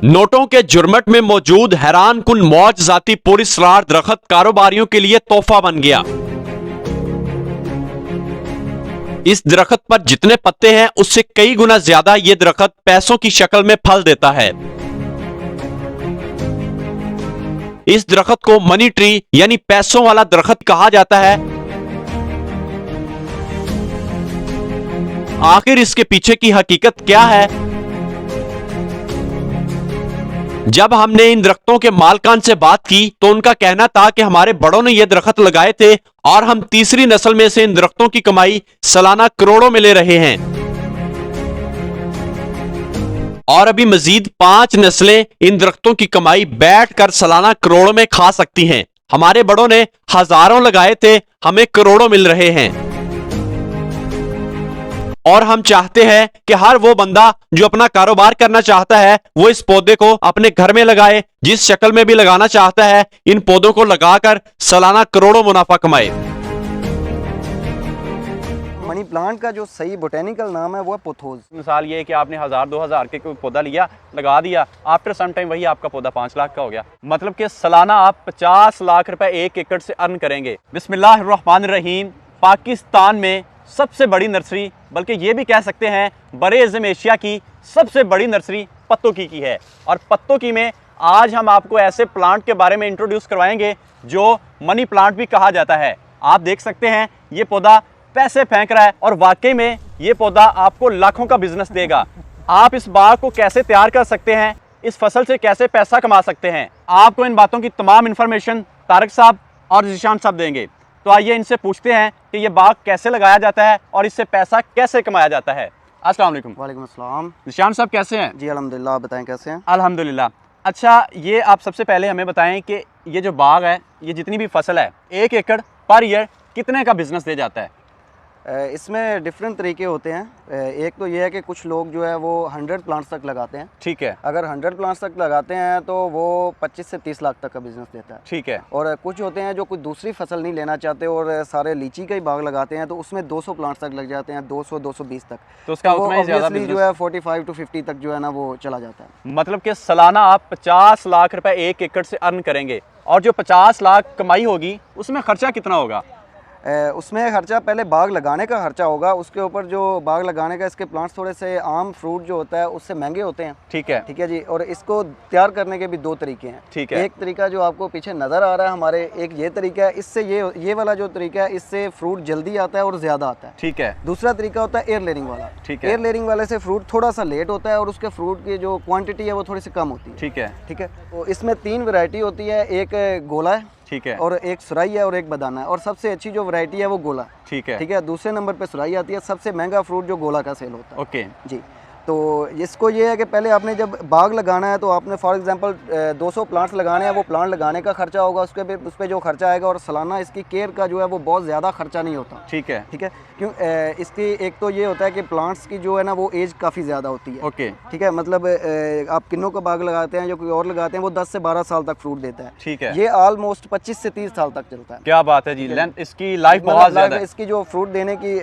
नोटों के जुर्मट में मौजूद हैरान कुन मौज जाती पुलिस रार दरख्त कारोबारियों के लिए तोहफा बन गया। इस दरख्त पर जितने पत्ते हैं उससे कई गुना ज्यादा ये दरख्त पैसों की शक्ल में फल देता है। इस दरख्त को मनी ट्री यानी पैसों वाला दरख्त कहा जाता है। आखिर इसके पीछे की हकीकत क्या है? जब हमने इन दरख्तों के मालकान से बात की तो उनका कहना था कि हमारे बड़ों ने ये दरख्त लगाए थे और हम तीसरी नस्ल में से इन दरख्तों की कमाई सालाना करोड़ों में ले रहे हैं और अभी मजीद 5 नस्लें इन दरख्तों की कमाई बैठकर सालाना करोड़ों में खा सकती हैं। हमारे बड़ों ने हजारों लगाए थे, हमें करोड़ों मिल रहे हैं और हम चाहते हैं कि हर वो बंदा जो अपना कारोबार करना चाहता है वो इस पौधे को अपने घर में लगाए। जिस शक्ल में भी लगाना चाहता है इन पौधों को लगाकर सालाना करोड़ों मुनाफा कमाए। मनी प्लांट का जो सही बोटेनिकल नाम है वो है पोथोस। मिसाल ये है कि आपने 1000-2000 के कोई पौधा लिया, लगा दिया, आफ्टर सम टाइम वही आपका पौधा 5 लाख का हो गया। मतलब कि सालाना आप 50 लाख रुपए 1 एकड़ से अर्न करेंगे। बिस्मिल्लाहिर्रहमानिर्रहीम। पाकिस्तान में सबसे बड़ी नर्सरी, बल्कि ये भी कह सकते हैं बरे-ए-ज़म एशिया की सबसे बड़ी नर्सरी पत्तों की है। और पत्तों की में आज हम आपको ऐसे प्लांट के बारे में इंट्रोड्यूस करवाएंगे जो मनी प्लांट भी कहा जाता है। आप देख सकते हैं ये पौधा पैसे फेंक रहा है और वाकई में ये पौधा आपको लाखों का बिजनेस देगा। आप इस बाग को कैसे तैयार कर सकते हैं, इस फसल से कैसे पैसा कमा सकते हैं, आपको इन बातों की तमाम इंफॉर्मेशन तारिक साहब और ज़ीशान साहब देंगे। तो आइए इनसे पूछते हैं कि ये बाग कैसे लगाया जाता है और इससे पैसा कैसे कमाया जाता है। अस्सलाम वालेकुम। वालेकुम अस्सलाम। ज़ीशान साहब कैसे हैं? जी अल्हम्दुलिल्लाह, आप बताएं कैसे हैं? अल्हम्दुलिल्लाह। अच्छा, ये आप सबसे पहले हमें बताएं कि ये जो बाग है, ये जितनी भी फसल है 1 एकड़ पर ईयर कितने का बिजनेस दे जाता है? इसमें डिफरेंट तरीके होते हैं। एक तो ये है कि कुछ लोग जो है वो 100 प्लांट्स तक लगाते हैं। ठीक है। अगर 100 प्लांट्स तक लगाते हैं तो वो 25 से 30 लाख तक का बिजनेस देता है। ठीक है। और कुछ होते हैं जो कोई दूसरी फसल नहीं लेना चाहते और सारे लीची का ही बाग लगाते हैं, तो उसमें 200 प्लांट्स तक लग जाते हैं, 200-220 तक। तो उसका उतना ही ज़्यादा जो है 45 to 50 तक जो है ना वो चला जाता है। मतलब कि सालाना आप 50 लाख रुपए 1 एकड़ से अर्न करेंगे और जो 50 लाख कमाई होगी उसमें खर्चा कितना होगा? उसमें खर्चा पहले बाग लगाने का खर्चा होगा, उसके ऊपर जो बाग लगाने का, इसके प्लांट्स थोड़े से आम फ्रूट जो होता है उससे महंगे होते हैं। ठीक है। ठीक है जी। और इसको तैयार करने के भी 2 तरीके हैं। ठीक है। एक तरीका जो आपको पीछे नज़र आ रहा है हमारे, एक ये तरीका है, इससे ये वाला जो तरीका है इससे फ्रूट जल्दी आता है और ज़्यादा आता है। ठीक है। दूसरा तरीका होता है एयर लेयरिंग वाला। ठीक है। एयर लेयरिंग वाले से फ्रूट थोड़ा सा लेट होता है और उसके फ्रूट की जो क्वांटिटी है वो थोड़ी सी कम होती है। ठीक है। ठीक है। तो इसमें 3 वैरायटी होती है, एक गोला है, ठीक है, और एक सुराई है और एक बदाना है। और सबसे अच्छी जो वैरायटी है वो गोला। ठीक है। ठीक है। दूसरे नंबर पे सुराई आती है। सबसे महंगा फ्रूट जो गोला का सेल होता है। ओके जी। तो इसको ये है कि पहले आपने जब बाग लगाना है तो आपने फॉर एग्जांपल 200 प्लांट्स लगाने हैं, वो प्लांट लगाने का खर्चा होगा, उस पर जो खर्चा आएगा, और सालाना इसकी केयर का जो है वो बहुत ज़्यादा खर्चा नहीं होता। ठीक है। ठीक है। क्यों इसकी एक तो ये होता है कि प्लांट्स की जो है ना वो एज काफ़ी ज़्यादा होती है। ओके। ठीक है। मतलब आप किन्नों का बाग लगाते हैं, जो कोई और लगाते हैं, वो 10 से 12 साल तक फ्रूट देता है। ठीक है। ये ऑलमोस्ट 25 से 30 साल तक चलता है। क्या बात है जी। लेंथ, इसकी लाइफ बहुत ज़्यादा है। इसकी जो फ्रूट देने की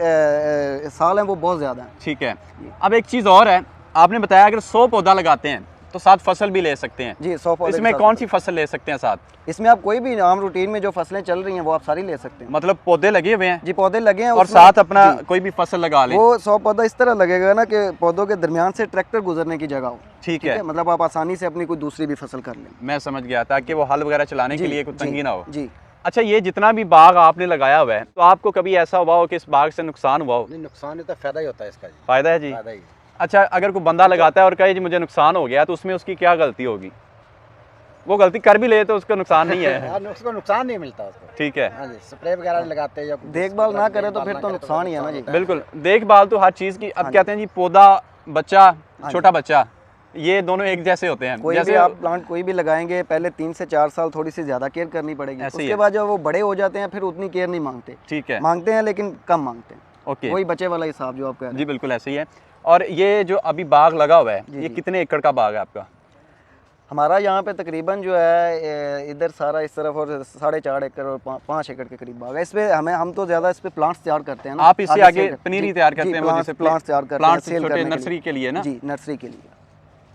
साल है वो बहुत ज़्यादा है। ठीक है। अब एक चीज़ और है, आपने बताया अगर 100 पौधा लगाते हैं तो 7 फसल भी ले सकते हैं। जी, 100 पौधे। इसमें कौन सी फसल ले सकते हैं 7? इसमें आप कोई भी आम रूटीन में जो फसलें चल रही हैं वो आप सारी ले सकते हैं। मतलब पौधे लगे हुए हैं? जी, पौधे लगे हैं और साथ अपना कोई भी फसल लगा लें। वो 100 पौधा इस तरह लगेगा ना कि पौधों के दरमियान से ट्रैक्टर गुजरने की जगह हो। ठीक है। मतलब आप आसानी से अपनी कोई दूसरी भी फसल कर लें। मैं समझ गया, ताकि वो हल वगैरह चलाने के लिए कोई तंगी ना हो। जी। अच्छा, ये जितना भी बाग आपने लगाया हुआ है, तो आपको कभी ऐसा हुआ हो कि इस बाग से नुकसान हुआ हो? नहीं, नुकसान नहीं, तो फायदा ही होता है इसका। फायदा है जी। फायदा ही। अच्छा, अगर कोई बंदा लगाता है और कहे जी मुझे नुकसान हो गया, तो उसमें उसकी क्या गलती होगी? वो गलती कर भी ले तो उसका नुकसान नहीं है। उसको नुकसान नहीं मिलता उसको। ठीक है। हाँ जी, स्प्रे वगैरह लगाते हैं या देखभाल ना करे तो फिर तो नुकसान ही है ना जी। बिल्कुल, देखभाल तो हर चीज़ की। अब कहते हैं जी पौधा, बच्चा, छोटा बच्चा, ये दोनों एक जैसे होते हैं। कोई जैसे भी आप प्लांट कोई भी लगाएंगे, पहले 3 से 4 साल थोड़ी सी ज़्यादा केयर करनी पड़ेगी। उसके बाद जब वो बड़े हो जाते हैं फिर उतनी केयर नहीं मांगते। ठीक है। मांगते हैं लेकिन कम मांगते हैं। ओके। वही बच्चे वाला हिसाब जो आप कह रहे हैं। जी बिल्कुल ऐसे ही है। और ये जो अभी बाग लगा हुआ है, ये कितने एकड़ का बाग है आपका? हमारा यहाँ पे तकरीबन जो है इधर सारा इस तरफ और 4.5 एकड़ और 5 एकड़ के करीब बाग है। इस पे हम तो ज़्यादा इस पे प्लांट्स तैयार करते हैं ना। आप इससे आगे पनीरी तैयार करते हैं? प्लांट्स तैयार करते हैं छोटे नर्सरी के लिए ना? जी, नर्सरी के लिए।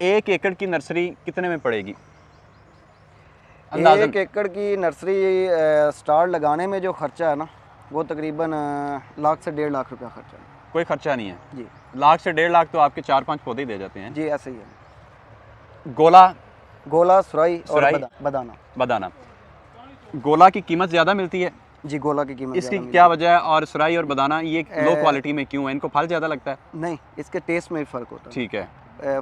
एक एकड़ की नर्सरी कितने में पड़ेगी अंदाज़न? 1 एकड़ की नर्सरी स्टार्ट लगाने में जो खर्चा है ना, वो तकरीबन लाख से 1.5 लाख रुपया खर्चा है। कोई खर्चा नहीं है। जी लाख से 1.5 लाख तो आपके 4-5 पौधे ही दे जाते हैं। जी, ऐसे ही है। गोला, गोला, सुराई और सुराई, बदाना। बदाना। गोला की कीमत ज़्यादा मिलती है, जी, गोला की कीमत इसकी ज़्यादा क्या मिलती वजह है? और सुराई और बदाना ये लो क्वालिटी में क्यों है? इनको फल ज़्यादा लगता है? है। नहीं, इसके टेस्ट में ही फ़र्क होता है। ठीक है,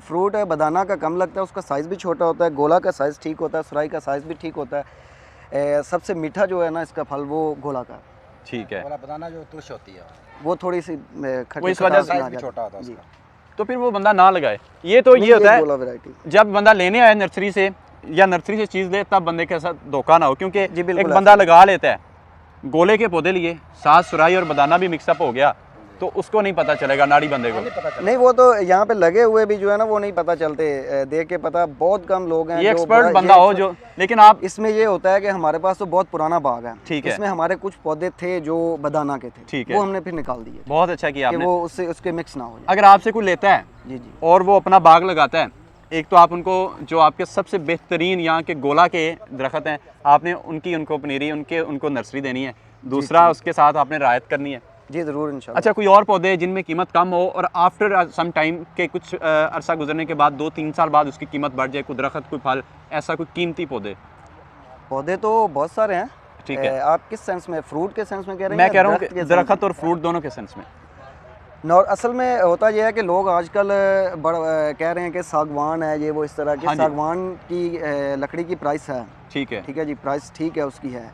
फ्रूट है बदाना का कम लगता है, उसका साइज़ भी छोटा होता है। गोला का साइज़ ठीक होता है, सुराई का साइज़ भी ठीक होता है। सबसे मीठा जो है ना इसका फल, वो गोला का है। ठीक है। वाला बनाना जो तुरश होती है वो थोड़ी सी वो इस वजह से साइज भी छोटा होता है जी। उसका। तो फिर वो बंदा ना लगाए। ये तो नहीं, ये होता है गोला वैरायटी। जब बंदा लेने आए नर्सरी से या नर्सरी से चीज़ ले, तब बंदे के साथ धोखा ना हो, क्योंकि जी, बिल्कुल एक बंदा लगा लेता है, गोले के पौधे लिए, साथ सुराई और बदाना भी मिक्सअप हो गया, तो उसको नहीं पता चलेगा नाड़ी बंदे को। नहीं, वो तो यहाँ पे लगे हुए भी जो है ना वो नहीं पता चलते। देख के पता, बहुत कम लोग हैं ये जो एक्सपर्ट बंदा हो जो, लेकिन आप इसमें ये होता है कि हमारे पास तो बहुत पुराना बाग है। ठीक है। इसमें हमारे कुछ पौधे थे जो बदाना के थे, ठीक है। वो हमने फिर निकाल दिए बहुत अच्छा किया कि आपने। वो उससे उसके मिक्स ना हो जाए। अगर आपसे कोई लेता है जी जी और वो अपना बाग लगाता है, एक तो आप उनको जो आपके सबसे बेहतरीन यहाँ के गोला के दरख्त हैं, आपने उनको पनीरी उनको नर्सरी देनी है। दूसरा उसके साथ आपने रियायत करनी है। जी, ज़रूर इंशाल्लाह। अच्छा, कोई और पौधे जिनमें कीमत कम हो और आफ्टर सम टाइम के कुछ अरसा गुजरने के बाद 2-3 साल बाद उसकी कीमत बढ़ जाए, कोई दरख्त, कोई फल, ऐसा कोई कीमती पौधे? पौधे तो बहुत सारे हैं। ठीक है। आप किस सेंस में, फ्रूट के सेंस में कह रहे हैं मैं या कह रहा हूँ दरख्त कि के सेंस दरख्त में? और फ्रूट दोनों के सेंस में। असल में होता यह है कि लोग आजकल कह रहे हैं कि सागवान है, ये वो इस तरह की। हाँ जी। सागवान की लकड़ी की प्राइस है, ठीक है। ठीक है जी, प्राइस ठीक है उसकी है,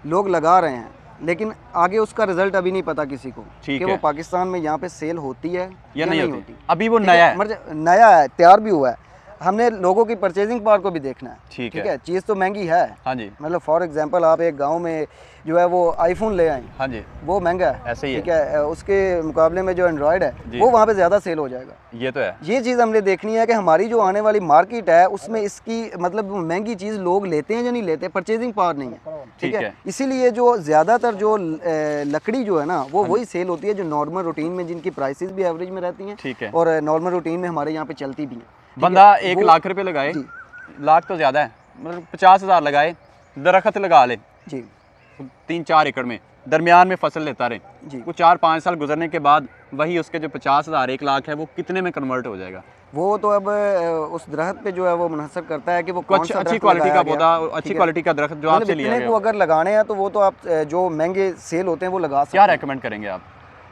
लोग लगा रहे हैं, लेकिन आगे उसका रिजल्ट अभी नहीं पता किसी को ठीक कि है। वो पाकिस्तान में यहाँ पे सेल होती है या नहीं होती? होती। अभी वो ठीक है, नया है। नया है, तैयार भी हुआ है। हमने लोगों की परचेजिंग पावर को भी देखना है। ठीक ठीक है। है, चीज़ तो महंगी है। हाँ जी, मतलब फॉर एग्जांपल आप एक गांव में जो है वो आईफोन ले आए, हाँ जी, वो महंगा है, ऐसे ही है। ठीक है, उसके मुकाबले में जो एंड्रॉयड जी। है वो वहाँ पे ज़्यादा सेल हो जाएगा। ये तो है। ये चीज़ हमने देखनी है कि हमारी जो आने वाली मार्केट है उसमें इसकी मतलब महंगी चीज़ लोग लेते हैं या नहीं लेते, परचेजिंग पावर नहीं है। ठीक ठीक है। है, इसीलिए जो ज़्यादातर जो लकड़ी जो है ना वो वही सेल होती है जो नॉर्मल रूटीन में, जिनकी प्राइसेस भी एवरेज में रहती हैं ठीक है। और नॉर्मल रूटीन में हमारे यहाँ पे चलती भी हैं। ठीक बंदा है, 1 वो- लाख रुपए लगाए, जी लाख तो ज़्यादा है, मतलब 50,000 लगाए, दरख्त लगा ले जी 3-4 एकड़ में, दरमियान में फसल लेता रहे, जी। वो 4-5 साल गुजरने के बाद वही उसके जो 50,000 1 लाख है वो कितने में कन्वर्ट हो जाएगा? वो तो अब उस दरख्त पे जो है वो मुनहसर करता है कि वो कौन कुछ सा अच्छी दरख्त क्वालिटी का लगाया गया। पौधा और अच्छी ठीक है? क्वालिटी का दरख्त जो मतलब आपसे लिया इतने गया को हो। अगर लगाने हैं तो वो तो आप जो महंगे सेल होते हैं वो लगा सकते क्या हैं। रेकमेंड करेंगे आप?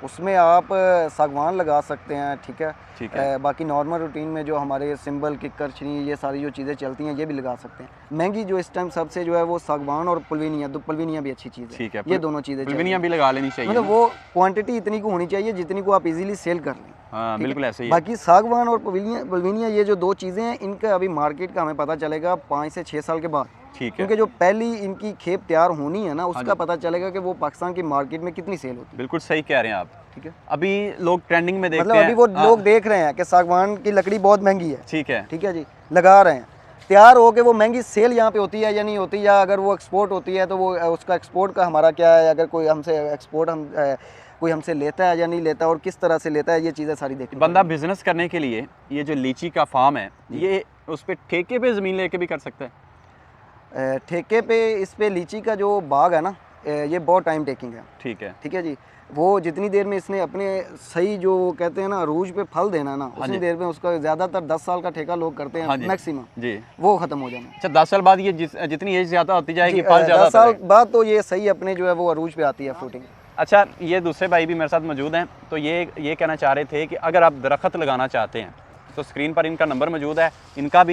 उसमें आप सागवान लगा सकते हैं, ठीक है। ठीक है। बाकी नॉर्मल रूटीन में जो हमारे सिंबल, किक्कर, छनी, ये सारी जो चीज़ें चलती हैं ये भी लगा सकते हैं। महंगी जो इस टाइम सबसे जो है वो सागवान और पुलविनिया, दो पुलविनिया भी अच्छी चीज़ है। ठीक है। ये दोनों चीज़ें पुलविनिया भी लगा लेनी चाहिए मतलब ना? वो क्वांटिटी इतनी को होनी चाहिए जितनी को आप इजीली सेल कर लें। हाँ, ठीक है? बिल्कुल ऐसे ही है। बाकी सागवान और पुलविनिया ये जो दो चीज़ें हैं, इनका अभी मार्केट का हमें पता चलेगा 5 से 6 साल के बाद। ठीक है। क्योंकि जो पहली इनकी खेप तैयार होनी है ना, उसका जी। पता चलेगा कि वो पाकिस्तान की मार्केट में कितनी सेल होती है। बिल्कुल सही कह रहे हैं आप। ठीक है, अभी लोग ट्रेंडिंग में देखते मतलब हैं। अभी वो हाँ, लोग देख रहे हैं कि सागवान की लकड़ी बहुत महंगी है, ठीक है। ठीक है जी, लगा रहे हैं, तैयार हो के वो महंगी सेल यहाँ पे होती है या नहीं होती, या अगर वो एक्सपोर्ट होती है तो वो उसका एक्सपोर्ट का हमारा क्या है, अगर कोई हमसे एक्सपोर्ट कोई हमसे लेता है या नहीं लेता और किस तरह से लेता है, ये चीज़ें सारी देखनी बंदा बिजनेस करने के लिए ये जो लीची का फार्म है, ये उस पे ठेके पे ज़मीन लेके भी कर सकता है? ठेके पे इस पे लीची का जो बाग है ना, ये बहुत टाइम टेकिंग है। ठीक है। ठीक है जी, वो जितनी देर में इसने अपने सही जो कहते हैं ना अरूज पे फल देना ना, हाँ उतनी जी। देर में उसका ज़्यादातर 10 साल का ठेका लोग करते हाँ हैं जी। मैक्सिमम, जी। वो ख़त्म हो जाना। अच्छा, 10 साल बाद ये जितनी एज ज़्यादा होती जाएगी, जी, फल ज़्यादा 10 साल होता जाएगा। बाद तो ये सही अपने जो है वो अरूज पे आती है फ्रूटिंग। अच्छा, ये दूसरे भाई भी मेरे साथ मौजूद हैं, तो ये कहना चाह रहे थे कि अगर आप दरख्त लगाना चाहते हैं तो स्क्रीन पर इनका नंबर मौजूद है, इनका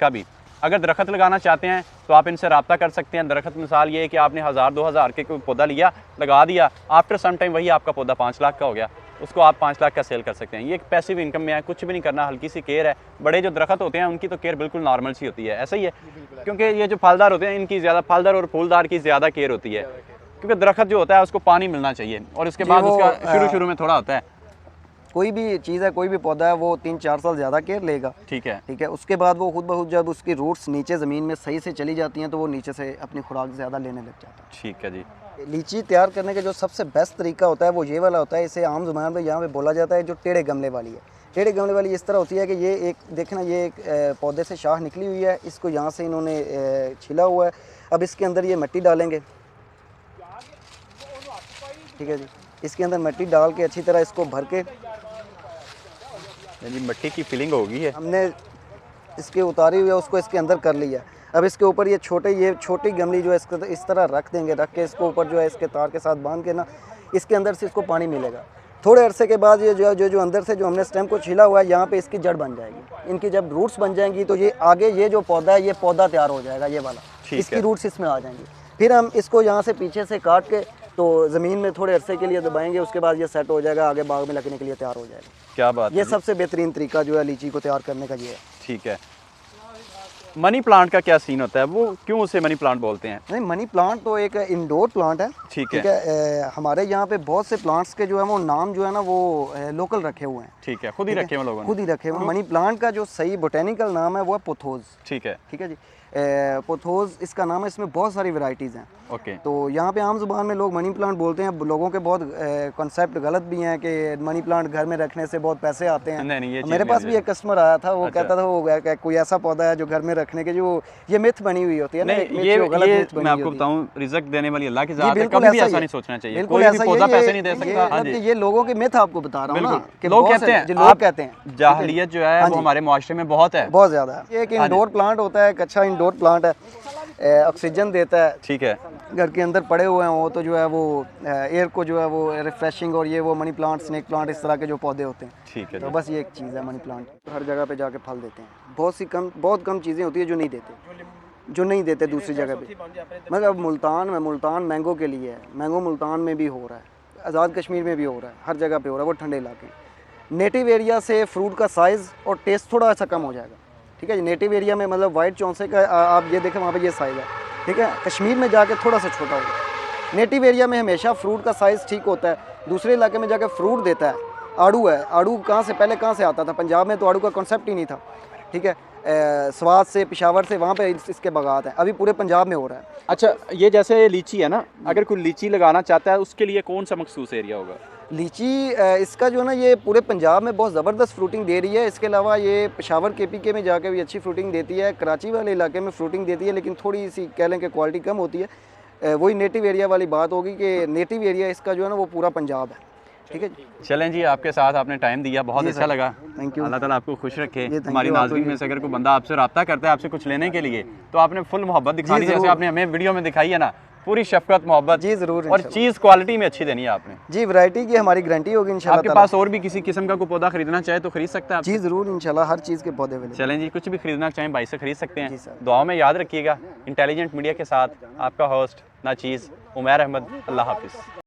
भी। अगर दरख्त लगाना चाहते हैं तो आप इनसे रब्ता कर सकते हैं। दरख्त मिसाल ये है कि आपने 1000-2000 के कोई पौधा लिया, लगा दिया, आफ्टर सम टाइम वही आपका पौधा 5 लाख का हो गया, उसको आप 5 लाख का सेल कर सकते हैं। ये एक पैसिव इनकम में है, कुछ भी नहीं करना, हल्की सी केयर है। बड़े जो दरख्त होते हैं उनकी तो केयर बिल्कुल नॉर्मल सी होती है, ऐसा ही है, क्योंकि ये जो फलदार होते हैं इनकी ज़्यादा, फलदार और फूलदार की ज़्यादा केयर होती है, क्योंकि दरख्त जो होता है उसको पानी मिलना चाहिए और उसके जी, बाद वो, उसका शुरू में थोड़ा होता है। कोई भी चीज़ है, कोई भी पौधा है, वो 3-4 साल ज़्यादा केयर लेगा। ठीक है। ठीक है, उसके बाद वो खुद ब खुद जब उसकी रूट्स नीचे ज़मीन में सही से चली जाती हैं तो वो नीचे से अपनी खुराक ज़्यादा लेने लग जाता ठीक है जी। है। लीची तैयार करने का जो सबसे बेस्ट तरीका होता है वो ये वाला होता है, इसे आम ज़ुबान में यहाँ पे बोला जाता है जो टेढ़े गमले वाली है। टेढ़े गमले वाली इस तरह होती है कि ये एक देखना, ये एक पौधे से शाख निकली हुई है, इसको यहाँ से इन्होंने छिला हुआ है। अब इसके अंदर ये मिट्टी डालेंगे, ठीक है जी। इसके अंदर मिट्टी डाल के अच्छी तरह इसको भर के जी मिट्टी की फिलिंग होगी है। हमने इसके उतारी हुई है, उसको इसके अंदर कर लिया। अब इसके ऊपर ये छोटी गमली जो है इसको इस तरह रख देंगे, रख के इसको ऊपर जो है इसके तार के साथ बांध के ना इसके अंदर से इसको पानी मिलेगा। थोड़े अरसे के बाद ये जो अंदर से जो हमने स्टेम को छिला हुआ है यहाँ पे इसकी जड़ बन जाएगी। इनकी जब रूट्स बन जाएंगी तो ये आगे ये जो पौधा है ये पौधा तैयार हो जाएगा, ये वाला, इसकी रूट्स इसमें आ जाएंगी। फिर हम इसको यहाँ से पीछे से काट के तो ज़मीन में थोड़े अरसे के लिए दबाएंगे, उसके बाद ये सेट हो जाएगा, आगे बाग में लगने के लिए तैयार हो जाएगा। क्या बात ये सबसे बेहतरीन तरीका जो है लीची को तैयार करने का ये है। ठीक है। मनी प्लांट का क्या सीन होता है, वो क्यों उसे मनी प्लांट बोलते हैं? नहीं, मनी प्लांट तो एक इंडोर प्लांट है, ठीक है। हमारे यहाँ पे बहुत से प्लांट्स के जो है वो नाम जो है ना वो लोकल रखे हुए हैं। ठीक है, खुद ही रखे हुए लोगों ने? खुद ही रखे हुए। मनी प्लांट का जो सही बोटेनिकल नाम है वो है पोथोज। ठीक है, ठीक है जी। पोथोज इसका नाम है। इसमें बहुत सारी वैरायटीज़ हैं। ओके। तो यहाँ पे आम जुबान में लोग मनी प्लांट बोलते हैं। लोगों के बहुत कॉन्सेप्ट गलत भी हैं कि मनी प्लांट घर में रखने से बहुत पैसे आते हैं। नहीं, ये मेरे पास भी एक कस्टमर आया था, वो कहता था वो कोई ऐसा पौधा है जो घर में रखने के, जो ये मिथ बनी हुई होती है ना, एक मिथ जो गलत मिथ बनी मैं आपको बताऊं, रिज़्क देने वाली अल्लाह की ज़ात है, कभी भी ऐसा नहीं सोचना चाहिए। कोई भी पौधा पैसे नहीं दे सकता। हाँ जी, ये लोगों के मिथ आपको बता रहा हूँ ना कि लोग कहते हैं, लोग कहते हैं जाहिलियत जो है वो हमारे मुआशरे में बहुत है, बहुत ज़्यादा है। ये एक इंडोर प्लांट होता है, एक अच्छा इंडोर प्लांट है, ऑक्सीजन देता है। ठीक है। घर के अंदर पड़े हुए हैं वो तो जो है वो एयर को जो है वो रिफ्रेशिंग, और ये वो मनी प्लांट, स्नेक प्लांट, इस तरह के जो पौधे होते हैं। ठीक है। तो बस ये एक चीज़ है, मनी प्लांट हर जगह पे जाके फल देते हैं। बहुत कम चीज़ें होती है जो नहीं देते दूसरी जगह पे। मतलब मुल्तान मैंगो के लिए है, मैंगो मुल्तान में भी हो रहा है, आज़ाद कश्मीर में भी हो रहा है, हर जगह पे हो रहा है, वो ठंडे इलाके। नेटिव एरिया से फ्रूट का साइज़ और टेस्ट थोड़ा सा कम हो जाएगा। ठीक है जी। नेटिव एरिया में मतलब वाइट चौंसे का आप ये देखें वहाँ पे ये साइज़ है, ठीक है। कश्मीर में जाके थोड़ा सा छोटा होगा। नेटिव एरिया में हमेशा फ्रूट का साइज़ ठीक होता है। दूसरे इलाके में जाके फ्रूट देता है। आड़ू है, आड़ू पहले कहाँ से आता था? पंजाब में तो आड़ू का कॉन्सेप्ट ही नहीं था, ठीक है। स्वाद से, पेशावर से, वहाँ पे इसके बागात हैं। अभी पूरे पंजाब में हो रहा है। अच्छा, ये जैसे लीची है ना, अगर कोई लीची लगाना चाहता है उसके लिए कौन सा मखसूस एरिया होगा? लीची इसका जो है ना ये पूरे पंजाब में बहुत ज़बरदस्त फ्रूटिंग दे रही है। इसके अलावा ये पेशावर KPK में जाके भी अच्छी फ्रूटिंग देती है। कराची वाले इलाके में फ्रूटिंग देती है, लेकिन थोड़ी सी कह लें कि क्वालिटी कम होती है। वही नेटिव एरिया वाली बात होगी कि नेटिव एरिया इसका जो है ना वो पूरा पंजाब है। ठीक है जी। चलें जी, आपके साथ आपने टाइम दिया, बहुत अच्छा लगा। Thank you. अल्लाह ताला आपको खुश रखे। thank हमारी you, नाज़रीन में से अगर कोई बंदा आपसे रब्ता करता है आपसे कुछ लेने के लिए, तो आपने फुल मोहब्बत दिखानी, जैसे आपने हमें वीडियो में दिखाई है ना, पूरी शफकत मोहब्बत जी ज़रूर। और चीज़ क्वालिटी में अच्छी देनी है आपने जी। वैरायटी की हमारी गारंटी होगी इंशाल्लाह। आपके पास और भी किसी किस्म का कोई पौधा खरीदना चाहे तो खरीद सकता है जी ज़रूर, इंशाल्लाह हर चीज़ के पौधे अवेलेबल। चलें जी, कुछ भी खरीदना चाहें भाई से खरीद सकते हैं। जी सर। दुआओं में याद रखिएगा। इंटेलिजेंट मीडिया के साथ आपका होस्ट नाचीज़ उमैर अहमद। अल्लाह हाफिज़।